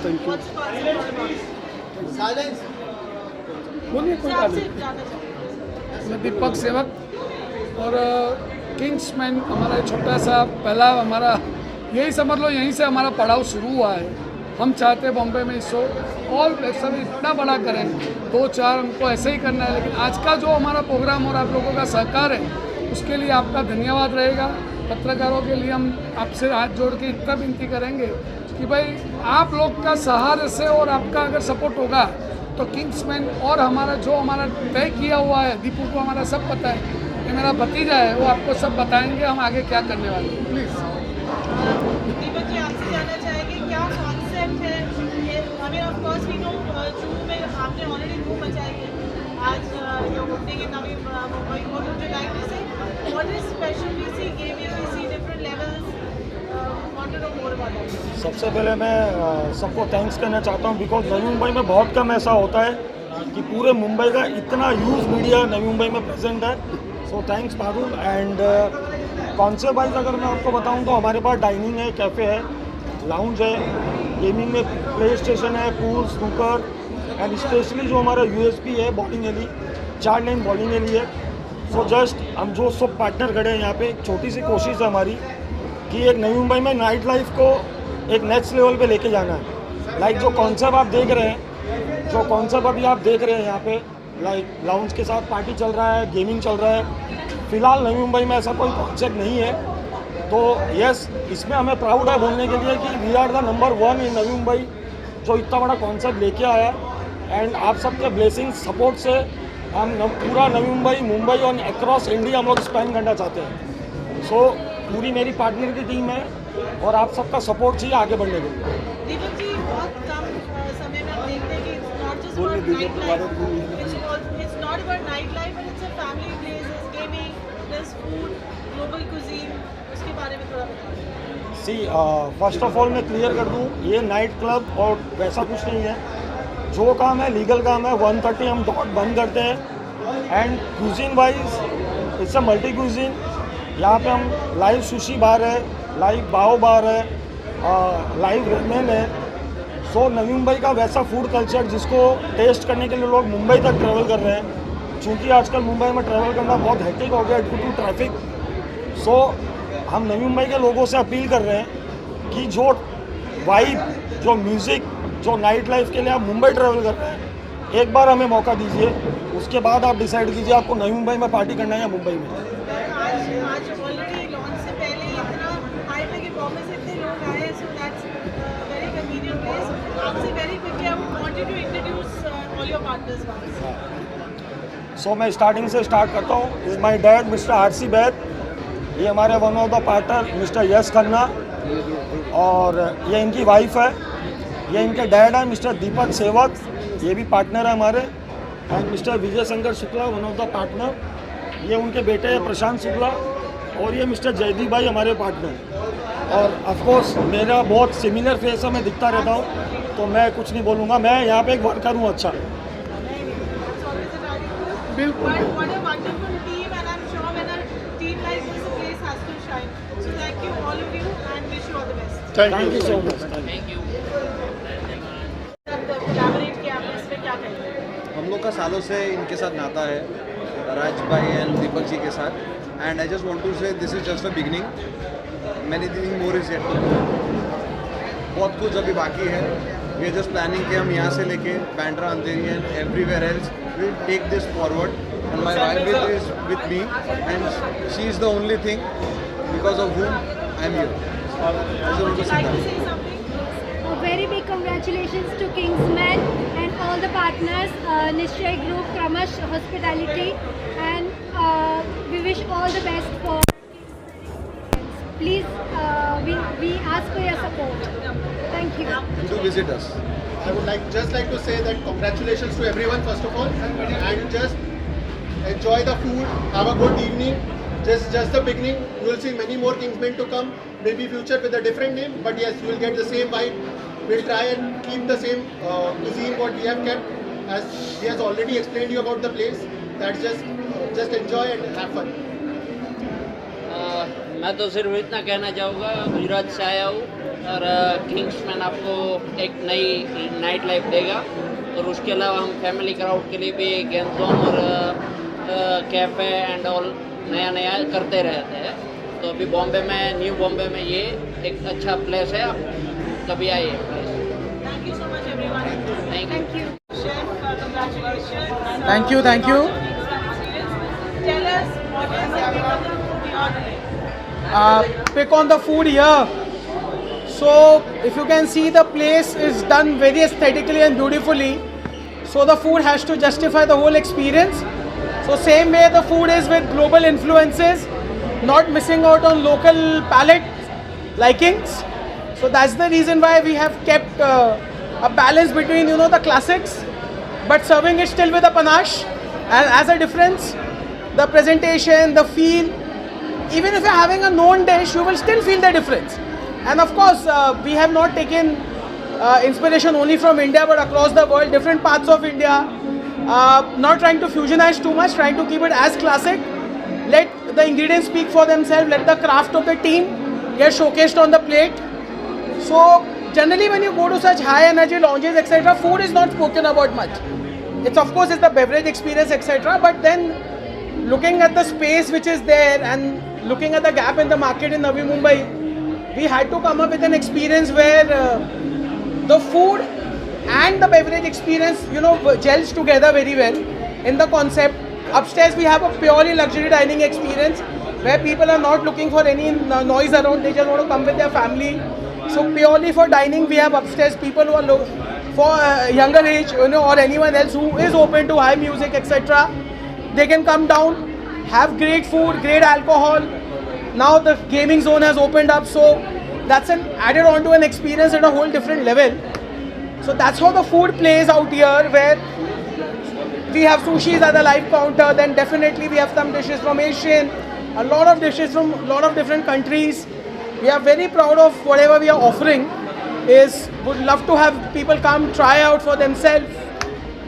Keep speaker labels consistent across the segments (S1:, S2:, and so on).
S1: Thank you.
S2: What's the concept all about?
S3: Silence.
S1: बोलिए, कोई
S2: sir
S1: बात
S2: आपसे
S1: नहीं।
S2: जानना चाहूँगी।
S1: मैं दीपक सेवक और किंग्समैन हमारा छोटा सा पहला हमारा यही समझ लो, यहीं से हमारा पड़ाव शुरू हुआ है। हम चाहते हैं बॉम्बे में शो और सब इतना बड़ा करें, 2-4 हमको ऐसे ही करना है, लेकिन आज का जो हमारा प्रोग्राम और आप लोगों का सहकार है उसके लिए आपका धन्यवाद रहेगा। पत्रकारों के लिए हम आपसे हाथ जोड़ के इतना विनती करेंगे कि भाई आप लोग का सहारे से और आपका अगर सपोर्ट होगा तो किंग्समैन और हमारा जो हमारा तय किया हुआ है, दीपू को हमारा सब पता है, ये मेरा भतीजा है, वो आपको सब बताएंगे हम आगे क्या करने वाले हैं। प्लीज़
S2: दीपक जी आपसे जानना चाहेंगे क्या कॉन्सेप्ट है ये? I mean of course we know June में आपने ऑलरेडी धूम मचाई है। आज your opening in Navi Mumbai, what would you like to say? What is special? We see gaming, we see different levels, want to know more about that.
S4: सबसे पहले मैं सबको थैंक्स करना चाहता हूँ बिकॉज नवी मुंबई में बहुत कम ऐसा होता है कि पूरे मुंबई का इतना ह्यूज मीडिया नवी मुंबई में प्रेजेंट है। So thanks Parul. And concept wise अगर मैं आपको बताऊं तो हमारे पास डाइनिंग है, कैफ़े है, लाउंज है, गेमिंग में प्ले स्टेशन है, पूल, स्नूकर एंड स्पेशली जो हमारा यूएसपी है bowling alley, 4 lane bowling alley है। सो जस्ट हम जो सब पार्टनर खड़े हैं यहाँ पे, एक छोटी सी कोशिश है हमारी कि एक नवी मुंबई में नाइट लाइफ को एक नेक्स्ट लेवल पे लेके जाना है। लाइक जो कॉन्सेप्ट आप देख रहे हैं, जो कॉन्सेप्ट अभी आप देख रहे हैं यहाँ पे, लाइक लाउंज के साथ पार्टी चल रहा है, गेमिंग चल रहा है। फिलहाल नवी मुंबई में ऐसा कोई कॉन्सेप्ट नहीं है, तो यस इसमें हमें प्राउड है बोलने के लिए कि वी आर द नंबर 1 इन नवी मुंबई जो इतना बड़ा कॉन्सेप्ट लेके आया। एंड आप सबके ब्लेसिंग सपोर्ट से हम पूरा नवी मुंबई, मुंबई और अक्रॉस इंडिया हम लोग स्पेंड करना चाहते हैं। सो पूरी मेरी पार्टनर की टीम है और आप सबका सपोर्ट चाहिए आगे बढ़ने के लिए।
S2: दीपक जी बहुत कम समय में आप देखते हैं कि not just about night life, it's not about night life but it's a family place, gaming, this food, global cuisine, उसके बारे में थोड़ा बताइए।
S4: सी फर्स्ट ऑफ ऑल मैं क्लियर कर दूं, ये नाइट क्लब और वैसा कुछ नहीं है। जो काम है लीगल काम है, 1:30 हम डॉट बंद करते हैं। And cuisine wise it's a multi cuisine. यहाँ पे हम लाइव सुशी बार है, लाइव बाओ बार है, लाइव रेमेन है। सो नवी मुंबई का वैसा फूड कल्चर जिसको टेस्ट करने के लिए लोग मुंबई तक ट्रैवल कर रहे हैं, क्योंकि आजकल मुंबई में ट्रैवल करना बहुत हेक्टिक हो गया ड्यू टू ट्रैफिक। सो हम नवी मुंबई के लोगों से अपील कर रहे हैं कि जो वाइब, जो म्यूज़िक, जो नाइट लाइफ के लिए आप मुंबई ट्रैवल कर रहे हैं, एक बार हमें मौका दीजिए, उसके बाद आप डिसाइड कीजिए आपको नवी मुंबई में पार्टी करना है या मुंबई में।
S2: आज ऑलरेडी लॉन्च से पहले ही इतना हाइप है कि बॉम्बे से इतने लोग आए, so that's very convenient place. आपसे very quickly I would want you to introduce all your partners once.
S4: So मैं स्टार्टिंग से स्टार्ट करता हूँ। Is my dad mister RC Baid, ये हमारे one of the partner mister Yash Khanna, और ये इनकी वाइफ है। ये इनके डैड है मिस्टर दीपक सेवक, ये भी पार्टनर है हमारे। And mister Vijay Shankar Shukla, one of the partner, ये उनके बेटे हैं प्रशांत शुक्ला, और ये मिस्टर जयदीप भाई हमारे पार्टनर। और ऑफकोर्स मेरा बहुत सिमिलर फेस है, मैं दिखता रहता हूँ, तो मैं कुछ नहीं बोलूँगा। मैं यहाँ पे एक वर्कर हूँ। अच्छा
S1: बिल्कुल।
S2: What a wonderful team, and I'm sure when a team like this, the place has to shine. So thank you all of you and wish you all the best.
S4: Thank you so much.
S2: Collaborate किया आपने, इस पे क्या कहेंगे?
S3: हम लोग का सालों से इनके साथ नाता है, राज भाई एंड दीपक जी के साथ। And I just want to say this is just a beginning, many thing more is yet to come. बहुत कुछ अभी बाकी है। वी आर जस्ट प्लानिंग कि हम यहाँ से लेके Bandra, Andheri and everywhere else will take this forward. And my wife is with me and she is the only thing because of whom I am here.
S2: Would you like to say something?
S5: A very big congratulations to Kingsman and all the partners, Nishay Group, Kramash Hospitality, and we wish all the best for Kingsman. Please, we ask for your support. Thank you.
S3: To visit us.
S6: I would just like to say that congratulations to everyone first of all, and just enjoy the food, have a good evening. Just the beginning. You will see many more Kingsmen to come. Maybe future with a different name, but yes, you will get the same vibe. We'll try and keep the same cuisine what we have kept, as he has already explained you about the place. That's just enjoy and have fun.
S7: मैं तो सिर्फ इतना कहना चाहूँगा, गुजरात से आया हूँ और किंग्समैन आपको एक नई नाइट लाइफ देगा। और उसके अलावा हम फैमिली क्राउड के लिए भी गेम जोन और कैफ़े एंड ऑल नया नया करते रहते हैं। तो अभी बॉम्बे में, न्यू बॉम्बे में ये एक अच्छा प्लेस है, आप कभी आइए please.
S2: Thank you so much, everyone.
S7: Thank you.
S2: Chef, congratulations. And,
S8: Thank you, thank you.
S2: Tell us what is the pick of the food you are doing.
S8: Pick on the food here. So if you can see, the place is done very aesthetically and beautifully. So the food has to justify the whole experience. So same way the food is with global influences, not missing out on local palate likings. So that's the reason why we have kept a balance between, you know, the classics, but serving it still with a panache. And as a difference, the presentation, the feel, even if you're having a known dish, you will still feel the difference. And of course, we have not taken inspiration only from India, but across the world, different parts of India. Not trying to fusionize too much, trying to keep it as classic. Let the ingredients speak for themselves, let the craft of the team get showcased on the plate. So generally when you go to such high energy lounges, etc., food is not spoken about much. It's of course it's the beverage experience, etc., but then looking at the space which is there and looking at the gap in the market in Navi Mumbai, we had to come up with an experience where the food and the beverage experience, you know, gels together very well in the concept. Upstairs we have a purely luxury dining experience where people are not looking for any noise around, they just want to come with their family. So purely for dining we have upstairs people who are for younger age, you know, or anyone else who is open to high music, etc. They can come down, have great food, great alcohol. Now the gaming zone has opened up, so that's an added on to an experience at a whole different level. So that's how the food plays out here, where we have sushis at the live counter, then definitely we have some dishes from Asian, a lot of dishes from a lot of different countries. We are very proud of whatever we are offering. Would love to have people come try out for themselves.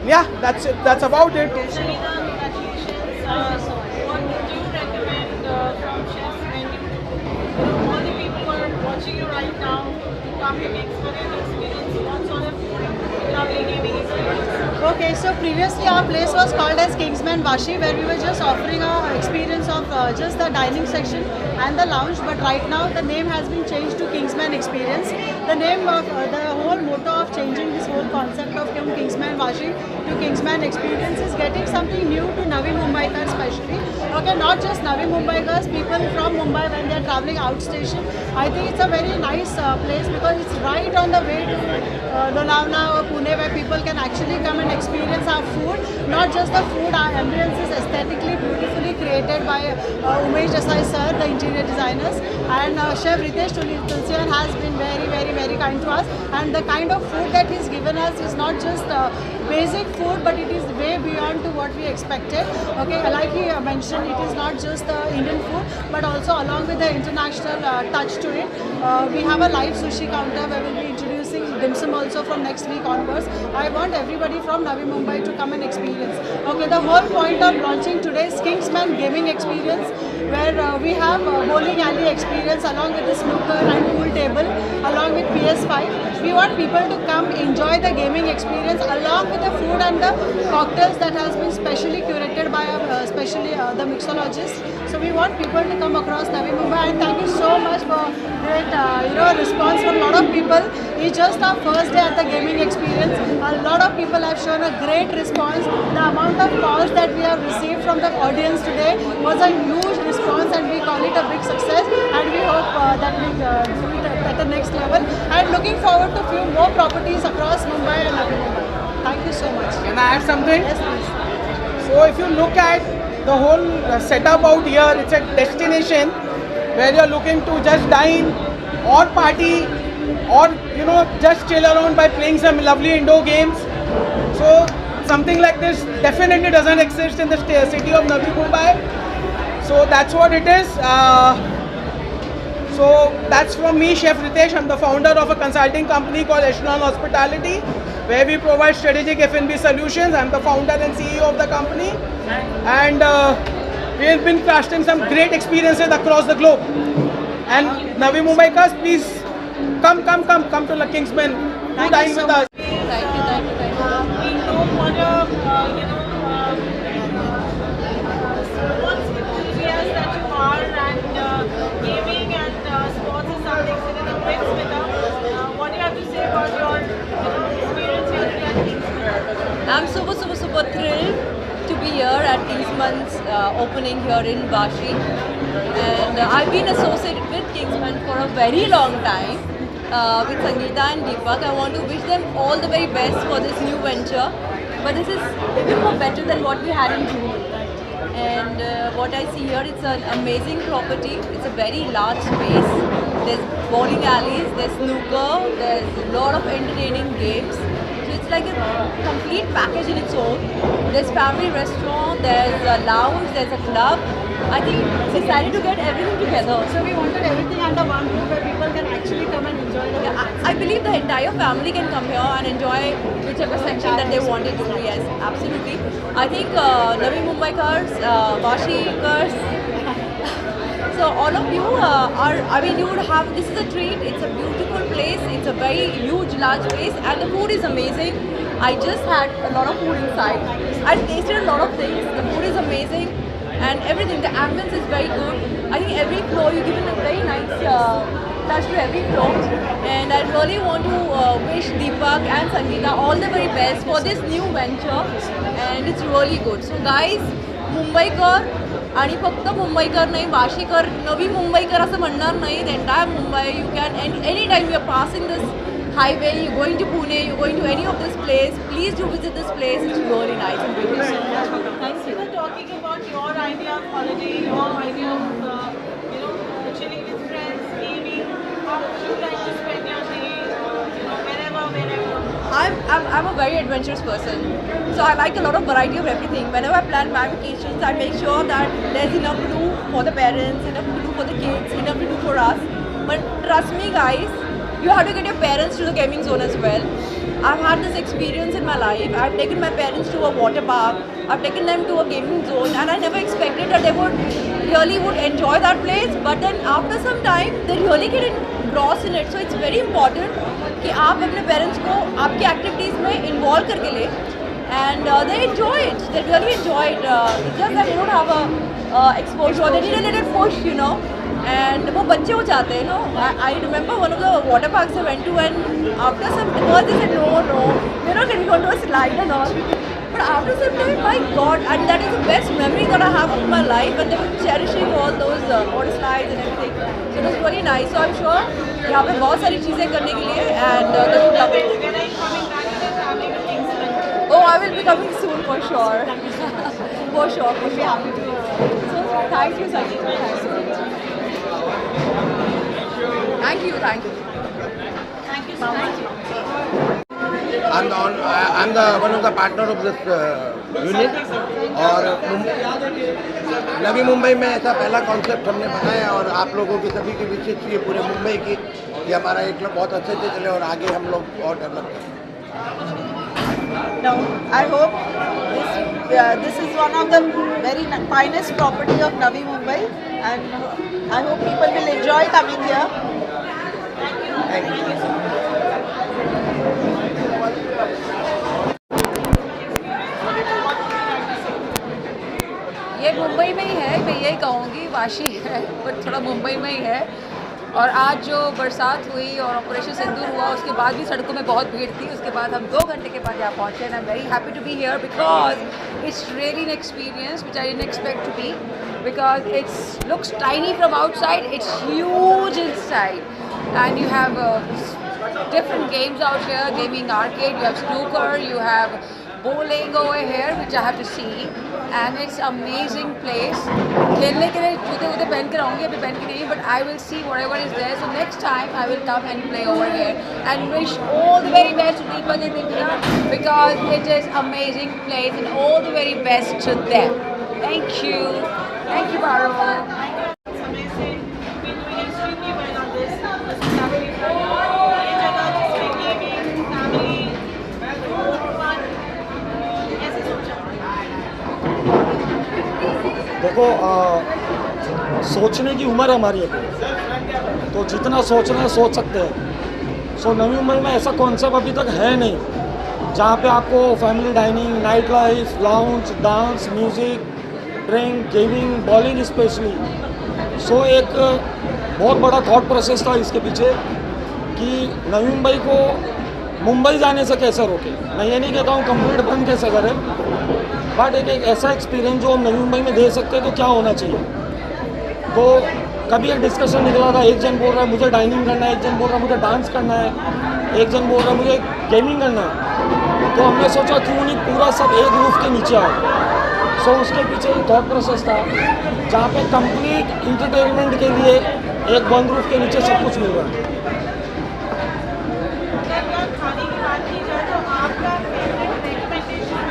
S8: Yeah, that's it. That's about it.
S2: Sharina, congratulations. What would you recommend from chef's menu? All the people who are watching you right now to come and experience what sort of lovely gaming experience?
S9: Okay, so previously our place was called as Kingsman Vashi, where we were just offering a experience of just the dining section and the lounge, but right now the name has been changed to Kingsman Experience. The name of the whole motto of changing this whole concept of Kingsman Vashi to Kingsman Experience is getting something new to Navi Mumbaikars especially. Okay, not just Navi Mumbaikars, people from Mumbai when they are traveling outstation. I think it's a very nice place because it's right on the way to Lonavala or Pune, where people can actually come and experience our food. Not just the food, our ambience is aesthetically beautifully created by Umesh Desai sir, the interior designers, and Chef Ritesh Tulsian has been very kind to us, and the kind of food that he's given us is not just basic food, but it is way beyond to what we expected. Okay, like he mentioned, it is not just the Indian food, but also along with the international touch to it. We have a live sushi counter where we'll be introducing dim sum also from next week onwards. I want everybody from Navi Mumbai to come and experience. Okay, the whole point of launching today's Kingsman Gaming Experience, where we have bowling alley experience along with the snooker and pool table, along with PS5. We want people to come enjoy the gaming experience along with the food and the cocktails that has been specially curated by especially the mixologist. So we want people to come across Navi Mumbai, and thank you so much for great response from a lot of people. It's just our first day at the gaming experience. A lot of people have shown a great response. The amount of calls that we have received from the audience today was a huge response, and we call it a big success, and we hope that we do it at the next level, and looking forward to few more properties across Mumbai and Navi Mumbai. Thank you so much.
S8: Can I add something?
S9: Yes, please.
S8: So if you look at the whole setup out here, it's a destination where you're looking to just dine or party or, you know, just chill around by playing some lovely indoor games. So something like this definitely doesn't exist in the city of Navi Mumbai. So that's what it is. So that's from me, Chef Ritesh. I'm the founder of a consulting company called Echelon Hospitality, where we provide strategic F&B solutions. I'm the founder and CEO of the company, and we have been crafting some great experiences across the globe. And Navi Mumbaikas, please come to Kingsman to dine with us.
S2: Thank you. We know what a sports enthusiast that you are, and gaming and sports is something that is a mix with us. What do you have to say about your experience here at Kingsman?
S10: I'm super thrilled to be here at Kingsman's opening here in Vashi, and I've been associated with Kingsman for a very long time with Sangeeta and Deepak. I want to wish them all the very best for this new venture, but this is even more better than what we had in June. And what I see here, it's an amazing property. It's a very large space. There's bowling alleys, there's snooker, there's a lot of entertaining games. So it's like a complete package in its own. There's family restaurant, there's a lounge, there's a club. I think it's decided to get everything together.
S9: So we wanted everything under one roof where people can actually come and enjoy the
S10: I believe the entire family can come here and enjoy whichever section that they wanted to. Yes, absolutely. I think Navi Mumbaikars, Vashikars, so all of you you would have, this is a treat. It's a beautiful place. It's a very huge, large place, and the food is amazing. I just had a lot of food inside. I tasted a lot of things. The food is amazing, and everything. The ambience is very good. I think every floor you given a very nice touch to every floor, and I really want to wish Deepak and Sangeeta all the very best for this new venture, and it's really good. So guys, Mumbaikar आणि फक्त मुंबईकर नाही, वाशीकर, नवी मुंबईकर असं म्हणणार नाही. The entire Mumbai, you can any time you are passing this highway, you're going to Pune, you're going to any of this place, please do visit this place. It's really nice and beautiful.
S2: Thanks. You were talking about your idea of holiday, your idea of chilling with friends, gaming. How would you like to spend your day? Wherever.
S10: I'm a very adventurous person, so I like a lot of variety of everything. Whenever I plan my vacations, I make sure that there's enough to do for the parents, enough to do for the kids, enough to do for us. But trust me guys, you have to get your parents to the gaming zone as well. I've had this experience in my life. I've taken my parents to a water park, I've taken them to a gaming zone, and I never expected that they would enjoy that place. But then after some time, they really get engrossed in it. So it's very important कि आप अपने parents को आपकी activities में involve करके ले, and they enjoy it. They really enjoy it. It's just that they don't have a exposure. They need a little push, and वो बच्चे हो जाते हैं, I remember one of the water parks I went to, and after some time they said no, we're not getting onto a slide and all. But after some time, my God, and that is the best memory that I have of my life, and they were cherishing all those water slides and everything. So it was really nice. So I'm sure यहाँ पे बहुत सारी चीज़ें करने के लिए, and they would love it.
S2: When are you coming back to the family with Kingsman?
S10: Oh, I will be coming soon for sure. For sure. So thank you, Sangeeta. Thank you.
S2: Thank you so much.
S11: I'm one of the partner of this unit, और नवी मुंबई में ऐसा पहला concept हमने बनाया, और आप लोगों की सभी की विशेष ये पूरे मुंबई की कि हमारा एक क्लब बहुत अच्छे से चले और आगे हम लोग और डेवलप करें.
S9: No, I hope this is one of the very finest property of Navi Mumbai, and I hope people will enjoy coming here.
S11: Thank you.
S10: ये मुंबई में ही है, मैं यही कहूँगी. वाशी है पर थोड़ा मुंबई में ही है. और आज जो बरसात हुई और ऑपरेशन सिंदूर हुआ, उसके बाद भी सड़कों में बहुत भीड़ थी. उसके बाद हम 2 घंटे के बाद यहाँ पहुँचे, and I am very happy to be here because it's really an experience which I didn't expect to be, because it looks tiny from outside, it's huge inside, and you have different games out here, gaming arcade, you have snooker, you have bowling over here, which I have to see, and it's amazing place. खेलने के लिए जूते वूते पहन कर आऊँगी, अभी पहन के नहीं, but I will see whatever is there. So next time I will come and play over here, and wish all the very best to Deepak and Deepika, because it is amazing place, and all the very best to them. Thank you. Thank you, Baro.
S2: समय से you've been doing extremely well on this family program. ये जगह जिसमें gaming, family, fun, कैसे सोचा?
S4: देखो सोचने की उम्र हमारी है, तो तो जितना सोचना है सोच सकते हैं। सो नवी मुंबई में ऐसा कॉन्सेप्ट अभी तक है नहीं जहाँ पे आपको family dining, night life, lounge, dance, music, drink, gaming, bowling specially. So एक बहुत बड़ा थॉट प्रोसेस था इसके पीछे कि नवी मुंबई को मुंबई जाने से कैसे रोके। मैं ये नहीं कहता हूँ कंप्लीट बंद कैसे करें, बट एक ऐसा एक्सपीरियंस जो हम नवी मुंबई में दे सकते हैं तो क्या होना चाहिए। तो कभी एक डिस्कशन निकला था, एक जन बोल रहा है मुझे डाइनिंग करना है, एक जन बोल रहा है मुझे डांस करना है, एक जन बोल रहा है मुझे गेमिंग करना है। तो हमने सोचा क्यों नहीं पूरा सब एक रूफ के नीचे आओ। सो उसके पीछे एक थॉट प्रोसेस था जहाँ पे कंप्लीट इंटरटेनमेंट के लिए एक बंद रूफ के नीचे सब कुछ मिल रहा है।
S2: अगर खाने की बात की जाए तो आपका फेवरेट रिकमेंडेशन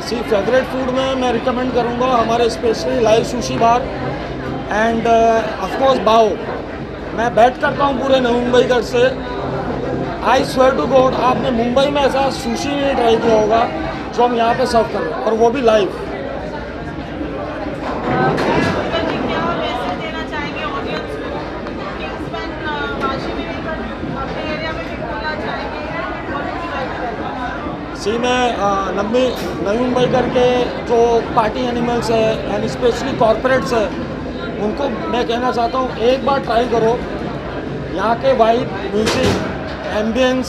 S4: सी फेवरेट फूड में मैं रिकमेंड करूँगा हमारे specially live sushi bar and of course बाओ। मैं बैट करता हूँ पूरे नवी मुंबई घर से। आई स्वेयर टू गॉड आपने मुंबई में ऐसा सुशी नहीं ट्राई किया होगा जो हम यहाँ पे सर्व कर रहे हैं, और वो भी लाइव।
S2: क्या मैसेज देना चाहेंगे ऑडियंस को? किंग्समैन वाशी में भी अपने एरिया में भी खोलना चाहेंगे?
S4: सी मैं नवी मुंबई करके जो पार्टी एनिमल्स है एंड स्पेशली कॉरपोरेट्स है उनको मैं कहना चाहता हूँ एक बार ट्राई करो। यहाँ के vibe, music, ambience,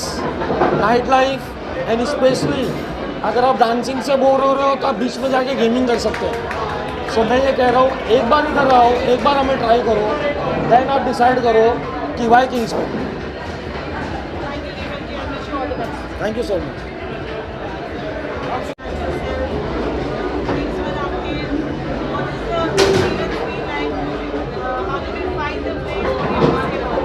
S4: night life and specially अगर आप डांसिंग से बोर हो रहे हो तो आप बीच में जाके गेमिंग कर सकते हैं। सो मैं ये कह रहा हूँ एक बार नहीं कर रहा हूँ, एक बार हमें ट्राई करो, देन आप डिसाइड करो कि why Kingsman. Thank you so much.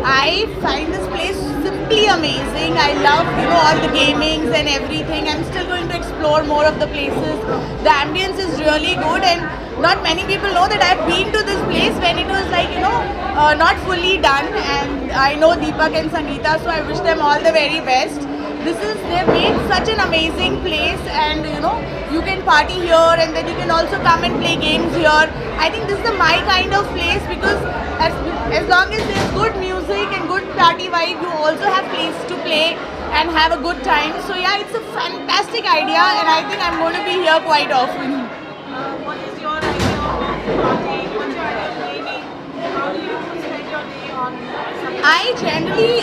S9: I find this place simply amazing. I love, all the gamings and everything. I'm still going to explore more of the places. The ambience is really good, and not many people know that I've been to this place when it was like, not fully done. And I know Deepak and Sangeeta, so I wish them all the very best. They've made such an amazing place, and you can party here and then you can also come and play games here. I think this is my kind of place because as long as there's good music and good party vibe, you also have place to play and have a good time. So yeah, it's a fantastic idea, and I think I'm going to be here quite often.
S2: What is your idea of partying? What's your idea of gaming? How do you spend your day on something?
S9: I generally,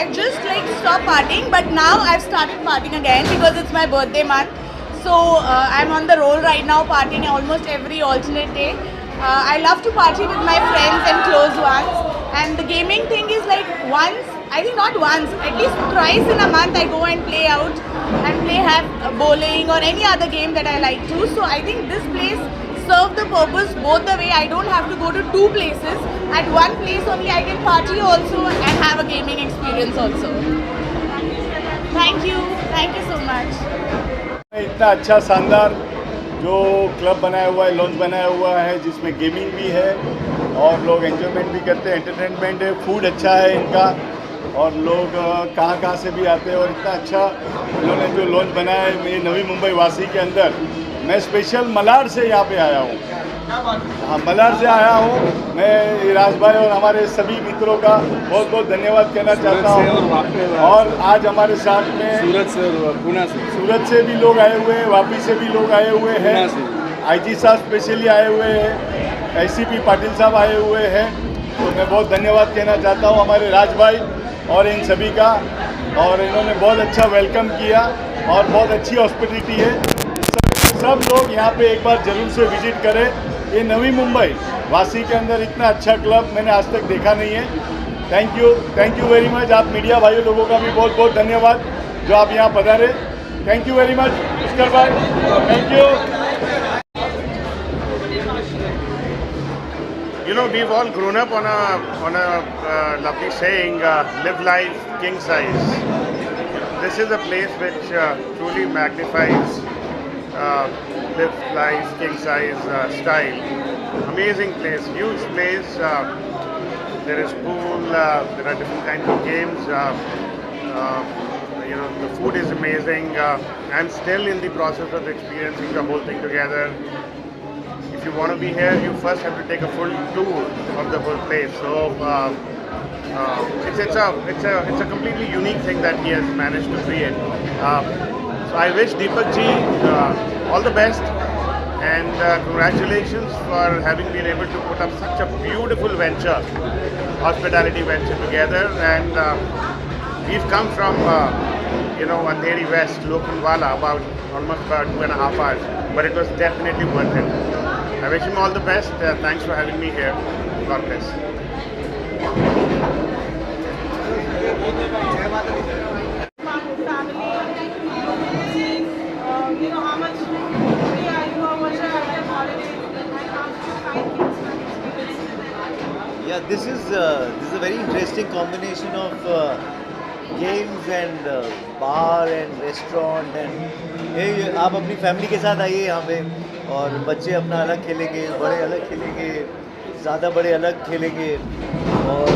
S9: I just stop partying, but now I've started partying again because it's my birthday month. So I'm on the roll right now, partying almost every alternate day. I love to party with my friends and close ones. And the gaming thing is not once, at least thrice in a month I go and play out and have bowling or any other game that I like to. So I think this place serve the purpose both the way. I don't have to go to two places. At one place only I can party also and have a gaming experience also. Thank you so much.
S12: इतना अच्छा शानदार जो club बनाया हुआ है, launch बनाया हुआ है जिसमें गेमिंग भी है और लोग एंजॉयमेंट भी करते हैं, एंटरटेनमेंट है, फूड अच्छा है इनका और लोग कहाँ से भी आते हैं और इतना अच्छा इन्होंने जो लॉन्च बनाया है मेरी नवी मुंबई वासी के अंदर। मैं स्पेशल मलाड से यहाँ पे आया हूँ। हाँ, मलाड से आया हूँ। मैं राज भाई और हमारे सभी मित्रों का बहुत बहुत धन्यवाद कहना चाहता हूँ। और आज हमारे साथ में सूरत से भी लोग आए हुए हैं, वापी से भी लोग आए हुए हैं, IG साहब स्पेशली आए हुए हैं, ICP पाटिल साहब आए हुए हैं। तो मैं बहुत धन्यवाद कहना चाहता हूँ हमारे राज भाई और इन सभी का। और इन्होंने बहुत अच्छा वेलकम किया और बहुत अच्छी हॉस्पिटलिटी है। सब लोग यहाँ पे एक बार ज़रूर से विजिट करें। ये नवी मुंबई वासी के अंदर इतना अच्छा क्लब मैंने आज तक देखा नहीं है। Thank you very much. आप मीडिया भाइयों लोगों का भी बहुत बहुत धन्यवाद जो आप यहाँ पधारे। Thank you very much Pushkar भाई, thank you.
S13: We've all grown up on a lovely saying, live life king size. This is a place which truly magnifies live life king size style. Amazing place, huge place. There is pool, there are different kinds of games. The food is amazing. I'm still in the process of experiencing the whole thing together. If you want to be here, you first have to take a full tour of the whole place. So it's a completely unique thing that he has managed to create. So I wish Deepak ji all the best, and congratulations for having been able to put up such a beautiful venture, hospitality venture together. And we've come from Andheri West, Lokhandwala, almost about 2.5 hours, but it was definitely worth it. I wish him all the best. Thanks for having me here. God bless.
S2: You know how much free are you, how much are your holidays, and how do you find Kingsman experience?
S14: Yeah, this is a very interesting combination of games and bar and restaurant and ये आप अपनी family के साथ आइए यहाँ पे और बच्चे अपना अलग खेलेंगे, बड़े अलग खेलेंगे, ज़्यादा बड़े अलग खेलेंगे और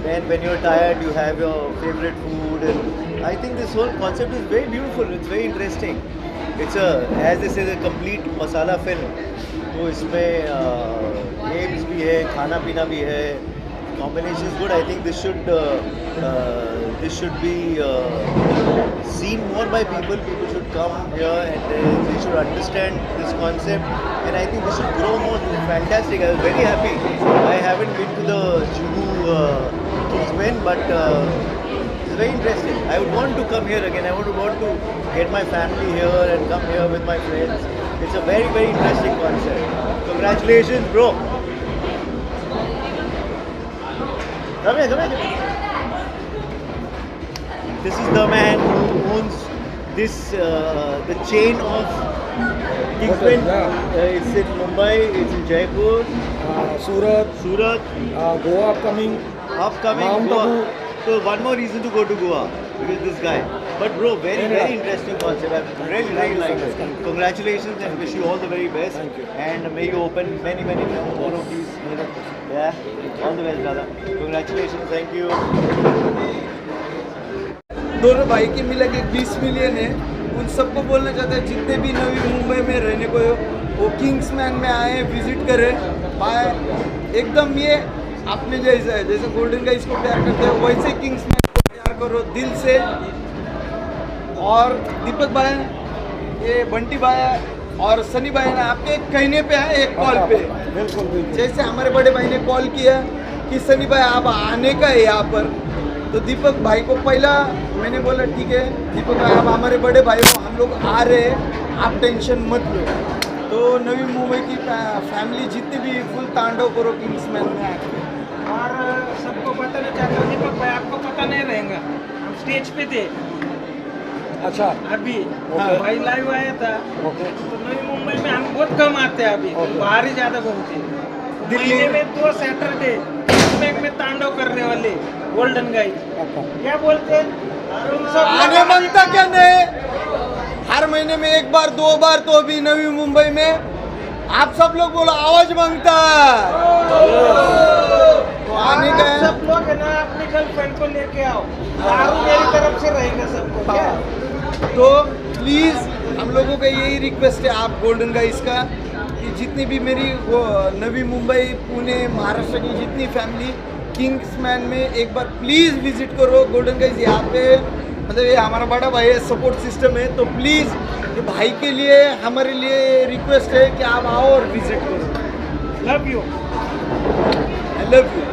S14: then when you're tired you have your favorite food and I think this whole concept is very beautiful, it's very interesting. It's as they say, a complete masala film. तो इसमें games भी है, खाना पीना भी है, combination is good. I think this should be seen more by people. People should come here and they should understand this concept. And I think this should grow more. This is fantastic. I was very happy. I haven't been to the Juhu Kingsman, but it's very interesting. I would want to come here again. I would want to get my family here and come here with my friends. It's a very, very interesting concept. Congratulations, bro. Come here. This is the man who owns this, the chain of Kingsman. It's in Mumbai, it's in Jaipur, Surat,
S4: Goa upcoming. Mount
S14: Goa.
S4: Abu.
S14: So one more reason to go to Goa because this guy. But bro, very, very interesting concept. I really, really like it. Congratulations and wish you all the very best.
S4: Thank you.
S14: And may you open many, many more of these. Yeah, all the best, brother. Congratulations. Thank you.
S15: दोनों भाई के मिला के 20 million है। उन सबको बोलना चाहते हैं जितने भी नवी मुंबई में रहने को वो किंग्समैन में आए, विजिट करें, पाए एकदम ये अपने जैसा है, जैसे गोल्डन का इसको प्यार करते हैं वैसे किंग्समैन को प्यार करो दिल से। और दीपक भाई, ये बंटी भाई और सनी भाई ने आपके कहने पे है, एक कॉल पे
S4: बिल्कुल
S15: जैसे हमारे बड़े भाई ने कॉल किया कि सनी भाई आप आने का है यहाँ पर, तो दीपक भाई को पहला मैंने बोला ठीक है दीपक भाई आप हमारे बड़े भाई हो, हम लोग आ रहे हैं, आप टेंशन मत लो। तो नवी मुंबई की फैमिली जितनी भी फुल तांडव करो किंग्समैन में आके।
S8: और सबको बताना चाहता हूँ दीपक भाई, आपको पता नहीं रहेगा, हम स्टेज पे थे
S4: अच्छा
S8: अभी। हाँ, भाई लाइव आया था। तो नवी मुंबई में हम बहुत कम आते हैं अभी, बाहर ही ज़्यादा घूमते हैं। दिल्ली में 2 सैटरडे में तांडव करने वाले गोल्डन गाइज क्या बोलते हैं,
S15: आने मांगता क्या नहीं, हर महीने में 1 बार 2 बार तो अभी नवी मुंबई में आप सब लोग बोलो आवाज मांगता तो आने का है।
S8: सब लोग है ना अपनी गर्लफ्रेंड को लेके आओ, दारू मेरी तरफ से रहेगा सबको।
S15: तो प्लीज़ हम लोगों का यही रिक्वेस्ट है आप गोल्डन गाइस का कि जितनी भी मेरी वो नवी मुंबई पुणे महाराष्ट्र की जितनी फैमिली किंग्समैन में एक बार प्लीज़ विजिट करो गोल्डन गाइस। यहाँ पे मतलब ये हमारा बड़ा भाई है, सपोर्ट सिस्टम है, तो प्लीज़ ये भाई के लिए हमारे लिए रिक्वेस्ट है कि आप आओ और विजिट करो।
S8: Love you.
S15: I love you.